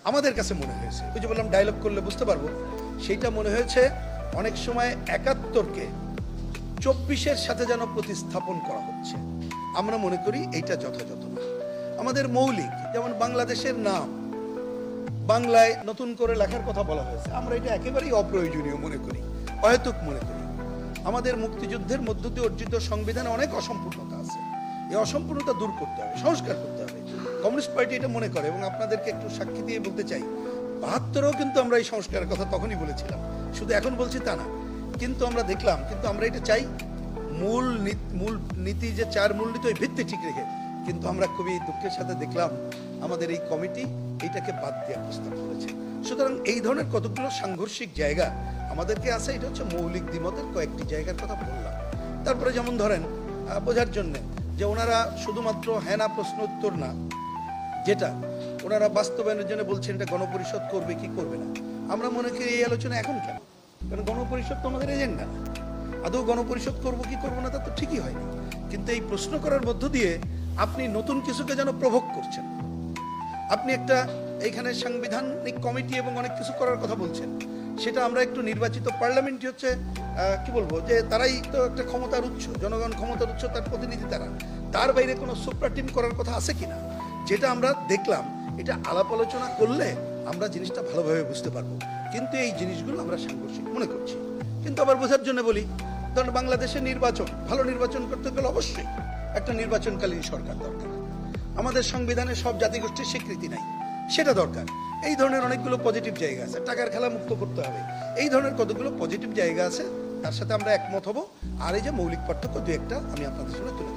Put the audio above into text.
আমাদের কাছে মনে হয়েছে, ওই যে বললাম ডায়লগ করলে বুঝতে পারবো, সেইটা মনে হয়েছে অনেক সময় ৭১কে ২৪-এর সাথে যেন প্রতিস্থাপন করা হচ্ছে। আমরা মনে করি এইটা যথাযথ না। আমাদের মৌলিক, যেমন বাংলাদেশের নাম বাংলায় নতুন করে লেখার কথা বলা হয়েছে, আমরা এটা একেবারেই অপ্রয়োজনীয় মনে করি, অহেতুক মনে করি। আমাদের মুক্তিযুদ্ধের মধ্য দিয়ে অর্জিত সংবিধানে অনেক অসম্পূর্ণতা আছে, এই অসম্পূর্ণতা দূর করতে হবে, সংস্কার করতে হবে। কমিউনিস্ট পার্টি এটা মনে করে, এবং আপনাদেরকে একটু সাক্ষী দিয়ে বলতে চাই, ৭২-ও কিন্তু আমরা এই সংস্কারের কথা তখনই বলেছিলাম, শুধু এখন বলছি তা না। কিন্তু আমরা দেখলাম, কিন্তু আমরা এটা চাই মূল নীতি, যে 4 মূলনীতি, ওই ভিত্তি ঠিক রেখে। কিন্তু আমরা খুবই দুঃখের সাথে দেখলাম আমাদের এই কমিটি এইটাকে বাদ দেওয়ার প্রস্তাব করেছে। সুতরাং এই ধরনের কতগুলো সাংঘর্ষিক জায়গা আমাদেরকে আছে, এটা হচ্ছে মৌলিক দ্বিমতের কয়েকটি জায়গার কথা বললাম। তারপরে যেমন ধরেন বোঝার জন্যে যে ওনারা শুধুমাত্র হ্যাঁ না প্রশ্ন উত্তর না, যেটা ওনারা বাস্তবায়নের জন্য বলছেন এটা গণপরিষদ করবে কি করবে না। আমরা মনে করি এই আলোচনা এখন কেন, কারণ গণপরিষদ তো আমাদের এজেন্ডা না। আদৌ গণপরিষদ করবো কি করবো না তা তো ঠিকই হয়নি, কিন্তু এই প্রশ্ন করার মধ্য দিয়ে আপনি নতুন কিছুকে যেন প্রভোগ করছেন। আপনি একটা এইখানে সাংবিধানিক কমিটি এবং অনেক কিছু করার কথা বলছেন, সেটা আমরা একটু নির্বাচিত পার্লামেন্টই হচ্ছে কি বলবো, যে তারাই তো একটা ক্ষমতার উৎস, জনগণ ক্ষমতার উৎস, তার প্রতিনিধি তারা। তার বাইরে কোনো সুপ্রা টিম করার কথা আছে কিনা, যেটা আমরা দেখলাম। এটা আলাপ আলোচনা করলে আমরা জিনিসটা ভালোভাবে বুঝতে পারবো, কিন্তু এই জিনিসগুলো আমরা সাংঘর্ষিক মনে করছি। কিন্তু আবার বোঝার জন্য বলি, ধরুন বাংলাদেশের নির্বাচন, ভালো নির্বাচন করতে গেলে অবশ্যই একটা নির্বাচনকালীন সরকার দরকার। আমাদের সংবিধানে সব জাতিগোষ্ঠীর স্বীকৃতি নাই, সেটা দরকার। এই ধরনের অনেকগুলো পজিটিভ জায়গা আছে, টাকার খেলা মুক্ত করতে হবে, এই ধরনের কতগুলো পজিটিভ জায়গা আছে, তার সাথে আমরা একমত হব। আর এই যে মৌলিক পার্থক্য 2-1টা আমি আপনাদের সামনে তুলে